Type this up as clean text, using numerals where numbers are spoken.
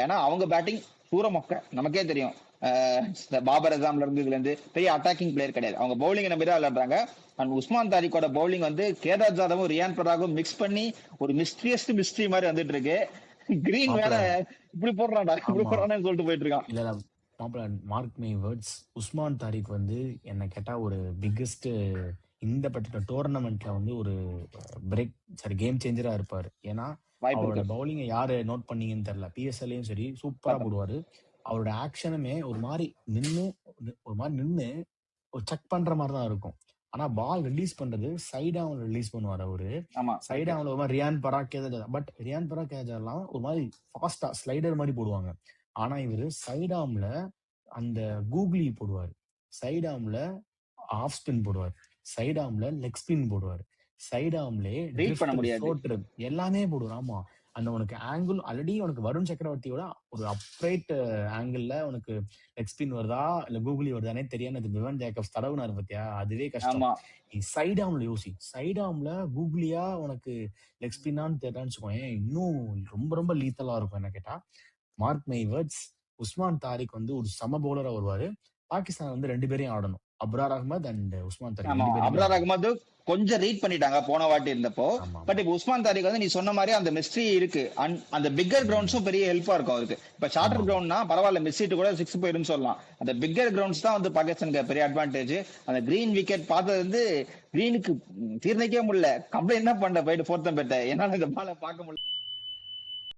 ஏன்னா அவங்க பேட்டிங் சூர மொக்க நமக்கே தெரியும். இந்த பாபர் அசாம்ல இருந்து இதுல இருந்து பெரிய அட்டாக்கிங் பிளேயர் கிடையாது. அவங்க பவுலிங் நம்பி தான் விளையாடுறாங்க. அண்ட் உஸ்மான் தாரிக்கோட பவுலிங் வந்து கேதார் ஜாதவும் ரியான் பராகும் மிக்ஸ் பண்ணி ஒரு மிஸ்ட்ரியஸ்ட் மிஸ்ட்ரி மாதிரி வந்துட்டு இருக்கு. கிரீன் வேற இப்படி போடுறான்டா இப்படி போடுறான்னு சொல்லிட்டு போயிட்டு இருக்கான். இல்ல மாப்பிள, mark my words, Usman Tariq வந்து என்ன கேட்டா ஒரு பிக்கெஸ்ட் இந்த பர்டிகுலர் டோர்னமெண்ட்ல வந்து ஒரு கேம் சேஞ்சரா இருப்பாரு. ஏன்னா அவரோட பவுலிங்கை யாரு நோட் பண்ணீங்கன்னு தெரியல, பிஎஸ்எல்லையும் சரி சூப்பரா போடுவாரு. அவரோட ஆக்ஷனுமே ஒரு மாதிரி நின்று ஒரு செக் பண்ற மாதிரி தான் இருக்கும். ஆனா பால் ரிலீஸ் பண்றது சைடாவில் ரிலீஸ் பண்ணுவார் அவரு. சைடாவில் ஒரு மாதிரி ரியான் பராக் பட் ரியான் பராக் எல்லாம் ஒரு மாதிரி ஃபாஸ்டா ஸ்லைடர் மாதிரி போடுவாங்க. ஆனா இவரு சைடாம்ல அந்த கூகுளி போடுவார், சைடாம்ல ஆஃப் ஸ்பின் போடுவார், சைடாம்ல லெக் ஸ்பின் போடுவார், சைடாம்லே எல்லாமே போடுவார். ஆமா, அந்த உனக்கு ஆங்கிள் ஆல்ரெடி உனக்கு வருண் சக்கரவர்த்தியோட ஒரு அப்ரைட் ஆங்கிள் உனக்கு லெக் ஸ்பின் வருதா இல்ல கூகுளி வருதானே தெரியாது. விவன் ஜேக்கப்ஸ் தடவுனாரு பத்தியா, அதுவே கஷ்டம். நீ சைடாம்ல யோசி, சைடாம்ல கூகுளியா உனக்கு லெக் ஸ்பின்னான்னு தெரியலான்னு வச்சுக்கோங்க, இன்னும் ரொம்ப ரொம்ப லீத்தலா இருக்கும். என்ன கேட்டா mark my words, Usman Tariq வந்து ஒரு சம பவுலரா வருவாரு. பாகிஸ்தான் வந்து 2 பேரையும் ஆடணும், அப்ரார் அகமது அண்ட் உஸ்மான் தாரிக். அப்ரார் அகமது கொஞ்சம் ரீட் பண்ணிட்டாங்க போன வாட்டி இருந்தப்போ. பட் இப்ப உஸ்மான் தாரிக் வந்து நீ சொன்ன மாதிரி அந்த மிஸ்ட்ரி இருக்கு. அந்த பிக்கர் கிரவுண்ட்ஸும் பெரிய ஹெல்ப்பா இருக்கும் அவருக்கு. இப்ப ஷார்டர் கிரவுண்ட்னா பரவாயில்ல, மிஸ் ஹிட் கூட 6 போயிடும் சொல்லலாம். அந்த பிக்கர் கிரவுண்ட்ஸ் தான் வந்து பாகிஸ்தானுக்கு பெரிய அட்வான்டேஜ். அந்த கிரீன் விக்கெட் பார்த்தது வந்து கிரீனுக்கு தீர்ணிக்கவே முடியல, கம்ப்ளைண்ட் தான் பண்ண போயிட்டு 4th விக்கெட் என்னால இந்த பால பார்க்க முடியல.